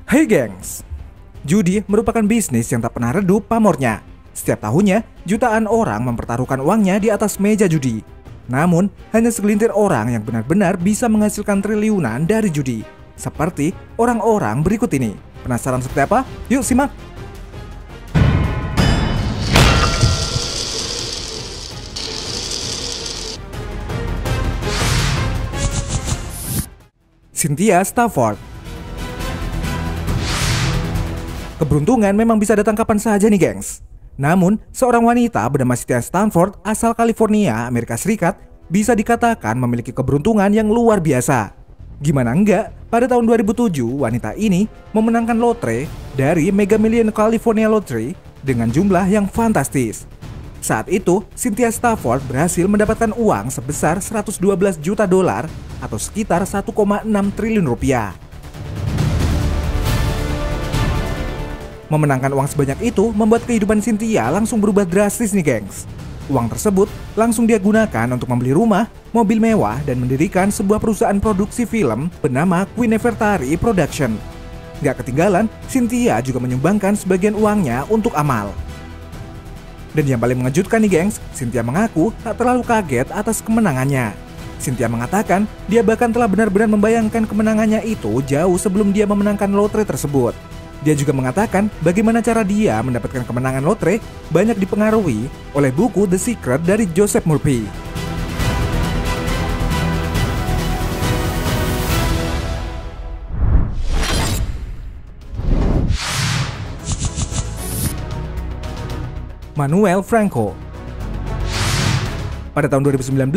Hai gengs, judi merupakan bisnis yang tak pernah redup pamornya. Setiap tahunnya, jutaan orang mempertaruhkan uangnya di atas meja judi. Namun, hanya segelintir orang yang benar-benar bisa menghasilkan triliunan dari judi. Seperti orang-orang berikut ini. Penasaran seperti apa? Yuk simak! Cynthia Stafford. Keberuntungan memang bisa datang kapan saja nih gengs. Namun, seorang wanita bernama Cynthia Stafford asal California, Amerika Serikat bisa dikatakan memiliki keberuntungan yang luar biasa. Gimana enggak, pada tahun 2007 wanita ini memenangkan lotre dari Mega Million California Lottery dengan jumlah yang fantastis. Saat itu, Cynthia Stafford berhasil mendapatkan uang sebesar 112 juta dolar atau sekitar 1,6 triliun rupiah. Memenangkan uang sebanyak itu membuat kehidupan Cynthia langsung berubah drastis nih gengs. Uang tersebut langsung dia gunakan untuk membeli rumah, mobil mewah, dan mendirikan sebuah perusahaan produksi film bernama Queen Nefertari Production. Gak ketinggalan, Cynthia juga menyumbangkan sebagian uangnya untuk amal. Dan yang paling mengejutkan nih gengs, Cynthia mengaku tak terlalu kaget atas kemenangannya. Cynthia mengatakan dia bahkan telah benar-benar membayangkan kemenangannya itu jauh sebelum dia memenangkan lotre tersebut. Dia juga mengatakan bagaimana cara dia mendapatkan kemenangan lotre banyak dipengaruhi oleh buku The Secret dari Joseph Murphy. Manuel Franco. Pada tahun 2019,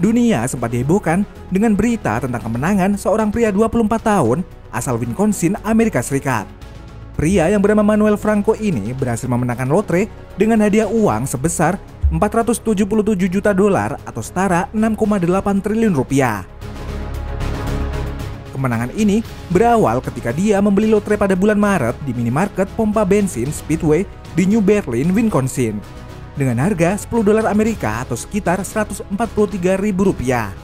dunia sempat dihebohkan dengan berita tentang kemenangan seorang pria 24 tahun asal Wisconsin, Amerika Serikat. Pria yang bernama Manuel Franco ini berhasil memenangkan lotre dengan hadiah uang sebesar 477 juta dolar atau setara 6,8 triliun rupiah. Kemenangan ini berawal ketika dia membeli lotre pada bulan Maret di minimarket pompa bensin Speedway di New Berlin, Wisconsin dengan harga 10 dolar Amerika atau sekitar 143.000 rupiah.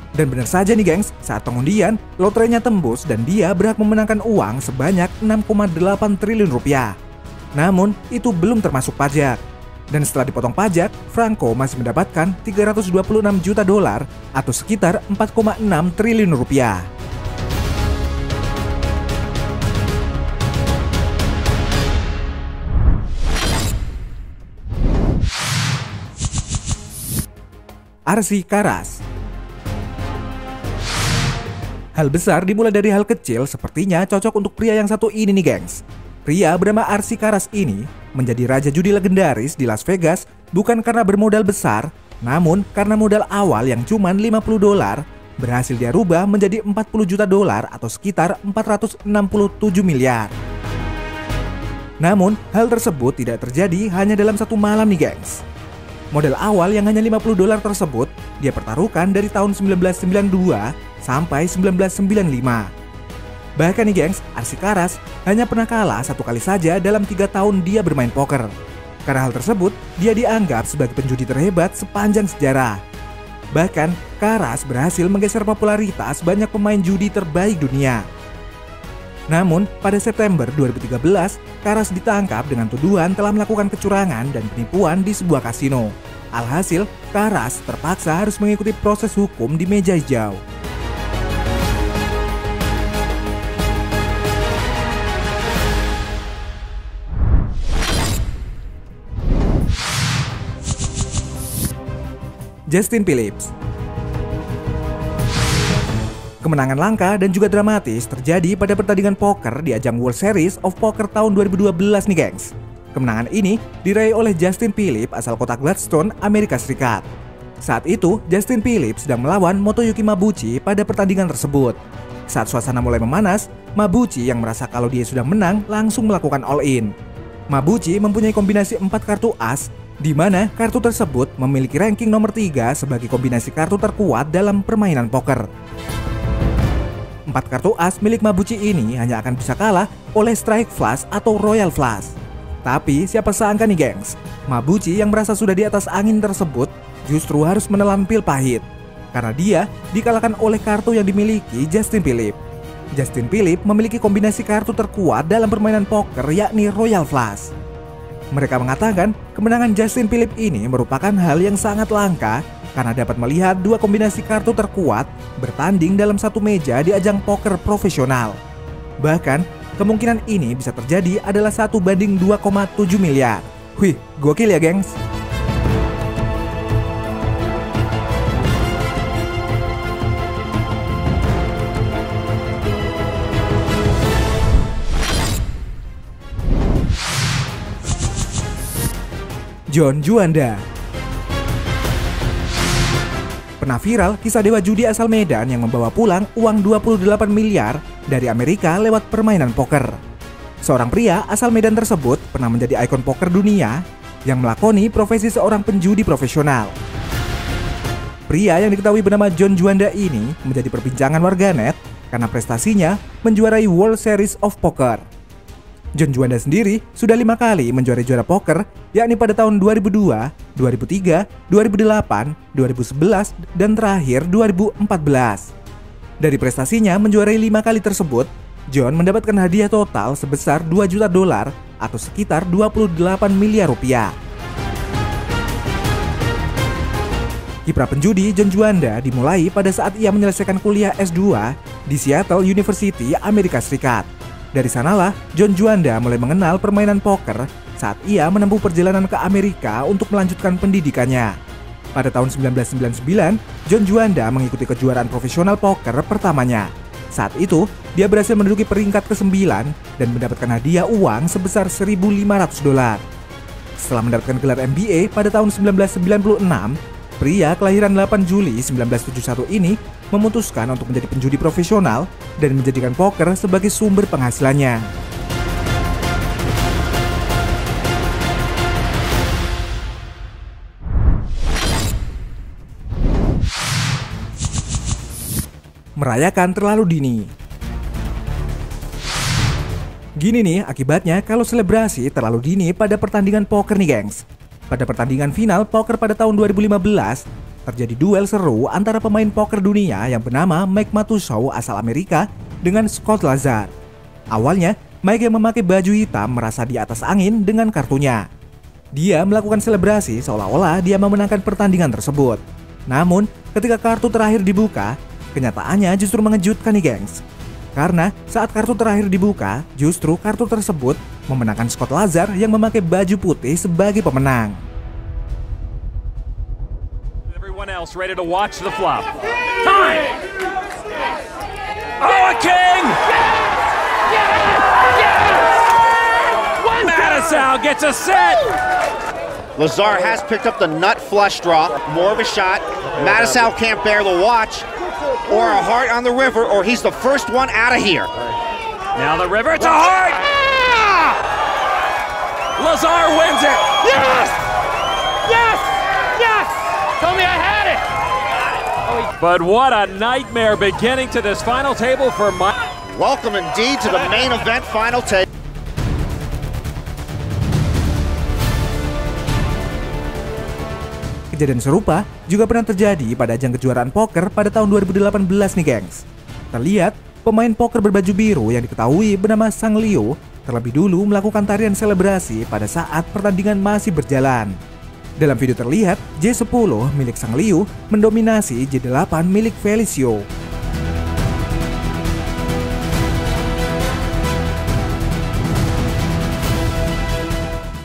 Dan benar saja nih gengs, saat pengundian, lotrenya tembus dan dia berhak memenangkan uang sebanyak 6,8 triliun rupiah. Namun, itu belum termasuk pajak. Dan setelah dipotong pajak, Franco masih mendapatkan 326 juta dolar atau sekitar 4,6 triliun rupiah. Arsi Karas. Hal besar dimulai dari hal kecil sepertinya cocok untuk pria yang satu ini nih gengs. Pria bernama Arsi Karas ini menjadi raja judi legendaris di Las Vegas bukan karena bermodal besar, namun karena modal awal yang cuma 50 dolar berhasil dia rubah menjadi 40 juta dolar atau sekitar 467 miliar. Namun hal tersebut tidak terjadi hanya dalam satu malam nih gengs. Modal awal yang hanya 50 dolar tersebut dia pertaruhkan dari tahun 1992 sampai 1995. Bahkan nih gengs, Arsi Karas hanya pernah kalah satu kali saja dalam 3 tahun dia bermain poker. Karena hal tersebut, dia dianggap sebagai penjudi terhebat sepanjang sejarah. Bahkan, Karas berhasil menggeser popularitas banyak pemain judi terbaik dunia. Namun, pada September 2013, Karas ditangkap dengan tuduhan telah melakukan kecurangan dan penipuan di sebuah kasino. Alhasil, Karas terpaksa harus mengikuti proses hukum di meja hijau. Justin Phillips. Kemenangan langka dan juga dramatis terjadi pada pertandingan poker di ajang World Series of Poker tahun 2012 nih gengs. Kemenangan ini diraih oleh Justin Phillips asal kota Gladstone, Amerika Serikat. Saat itu, Justin Phillips sedang melawan Motoyuki Mabuchi pada pertandingan tersebut. Saat suasana mulai memanas, Mabuchi yang merasa kalau dia sudah menang langsung melakukan all-in. Mabuchi mempunyai kombinasi 4 kartu as, di mana kartu tersebut memiliki ranking nomor 3 sebagai kombinasi kartu terkuat dalam permainan poker. 4 kartu as milik Mabuchi ini hanya akan bisa kalah oleh strike flush atau royal flush. Tapi siapa sangka nih gengs, Mabuchi yang merasa sudah di atas angin tersebut justru harus menelan pil pahit. Karena dia dikalahkan oleh kartu yang dimiliki Justin Phillips. Justin Philip memiliki kombinasi kartu terkuat dalam permainan poker, yakni Royal Flush. Mereka mengatakan kemenangan Justin Philip ini merupakan hal yang sangat langka karena dapat melihat dua kombinasi kartu terkuat bertanding dalam satu meja di ajang poker profesional. Bahkan, kemungkinan ini bisa terjadi adalah 1:2,7 miliar. Wih, gokil ya gengs. John Juanda. Pernah viral kisah dewa judi asal Medan yang membawa pulang uang 28 miliar dari Amerika lewat permainan poker. Seorang pria asal Medan tersebut pernah menjadi ikon poker dunia yang melakoni profesi seorang penjudi profesional. Pria yang diketahui bernama John Juanda ini menjadi perbincangan warganet karena prestasinya menjuarai World Series of Poker. John Juanda sendiri sudah 5 kali menjuarai juara poker, yakni pada tahun 2002, 2003, 2008, 2011, dan terakhir 2014. Dari prestasinya menjuarai 5 kali tersebut, John mendapatkan hadiah total sebesar 2 juta dolar atau sekitar 28 miliar rupiah. Kiprah penjudi John Juanda dimulai pada saat ia menyelesaikan kuliah S2 di Seattle University, Amerika Serikat. Dari sanalah, John Juanda mulai mengenal permainan poker saat ia menempuh perjalanan ke Amerika untuk melanjutkan pendidikannya. Pada tahun 1999, John Juanda mengikuti kejuaraan profesional poker pertamanya. Saat itu, dia berhasil menduduki peringkat ke-9 dan mendapatkan hadiah uang sebesar 1.500 dolar. Setelah mendapatkan gelar MBA pada tahun 1996, pria kelahiran 8 Juli 1971 ini memutuskan untuk menjadi penjudi profesional dan menjadikan poker sebagai sumber penghasilannya. Merayakan terlalu dini. Gini nih akibatnya kalau selebrasi terlalu dini pada pertandingan poker nih gengs. Pada pertandingan final poker pada tahun 2015, terjadi duel seru antara pemain poker dunia yang bernama Mike Matusow asal Amerika dengan Scott Lazar. Awalnya, Mike yang memakai baju hitam merasa di atas angin dengan kartunya. Dia melakukan selebrasi seolah-olah dia memenangkan pertandingan tersebut. Namun, ketika kartu terakhir dibuka, kenyataannya justru mengejutkan nih gengs. Karena saat kartu terakhir dibuka, justru kartu tersebut memenangkan Scott Lazar yang memakai baju putih sebagai pemenang. Everyone else ready to watch the flop. Time! Oh, a king! Matusow gets a set! Lazar has picked up the nut flush draw, more of a shot. Matusow can't bear the watch, or a heart on the river, or he's the first one out of here. Now the river, it's a heart! Ah! Lazar wins it! Yes! Yes! Yes! Tell me I had it! But what a nightmare beginning to this final table for Mike. Welcome indeed to the main event final table. Kejadian serupa juga pernah terjadi pada ajang kejuaraan poker pada tahun 2018 nih gengs. Terlihat pemain poker berbaju biru yang diketahui bernama Sang Liu terlebih dulu melakukan tarian selebrasi pada saat pertandingan masih berjalan. Dalam video terlihat J10 milik Sang Liu mendominasi J8 milik Felicio.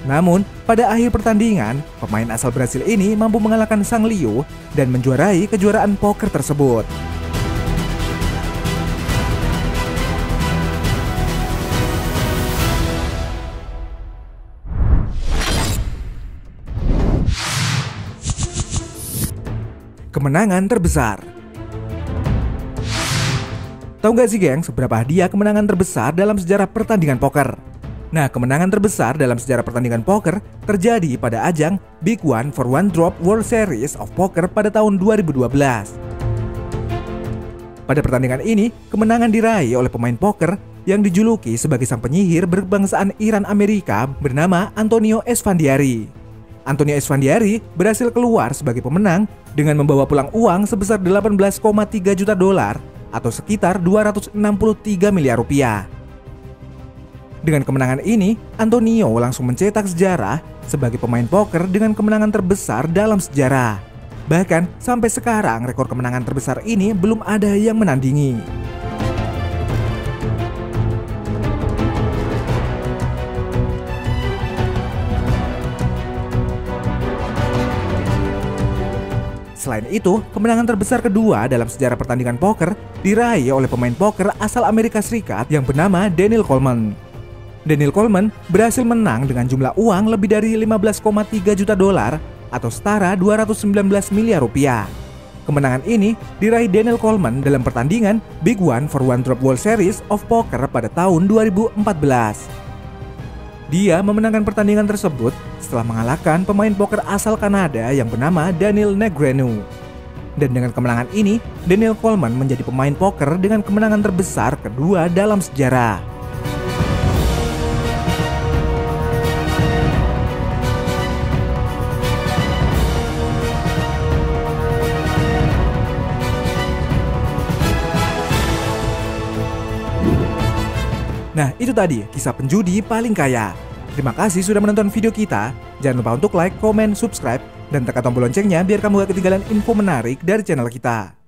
Namun, pada akhir pertandingan, pemain asal Brasil ini mampu mengalahkan Sang Liu dan menjuarai kejuaraan poker tersebut. Kemenangan terbesar. Tahu nggak sih geng, seberapa hadiah kemenangan terbesar dalam sejarah pertandingan poker? Nah, kemenangan terbesar dalam sejarah pertandingan poker terjadi pada ajang Big One for One Drop World Series of Poker pada tahun 2012. Pada pertandingan ini, kemenangan diraih oleh pemain poker yang dijuluki sebagai sang penyihir berkebangsaan Iran Amerika bernama Antonio Esfandiari. Antonio Esfandiari berhasil keluar sebagai pemenang dengan membawa pulang uang sebesar 18,3 juta dolar atau sekitar 263 miliar rupiah. Dengan kemenangan ini, Antonio langsung mencetak sejarah sebagai pemain poker dengan kemenangan terbesar dalam sejarah. Bahkan sampai sekarang rekor kemenangan terbesar ini belum ada yang menandingi. Selain itu, kemenangan terbesar kedua dalam sejarah pertandingan poker diraih oleh pemain poker asal Amerika Serikat yang bernama Daniel Coleman. Daniel Coleman berhasil menang dengan jumlah uang lebih dari 15,3 juta dolar atau setara 219 miliar rupiah. Kemenangan ini diraih Daniel Coleman dalam pertandingan Big One for One Drop World Series of Poker pada tahun 2014. Dia memenangkan pertandingan tersebut setelah mengalahkan pemain poker asal Kanada yang bernama Daniel Negreanu. Dan dengan kemenangan ini, Daniel Coleman menjadi pemain poker dengan kemenangan terbesar kedua dalam sejarah. Nah, itu tadi kisah penjudi paling kaya. Terima kasih sudah menonton video kita. Jangan lupa untuk like, komen, subscribe, dan tekan tombol loncengnya biar kamu gak ketinggalan info menarik dari channel kita.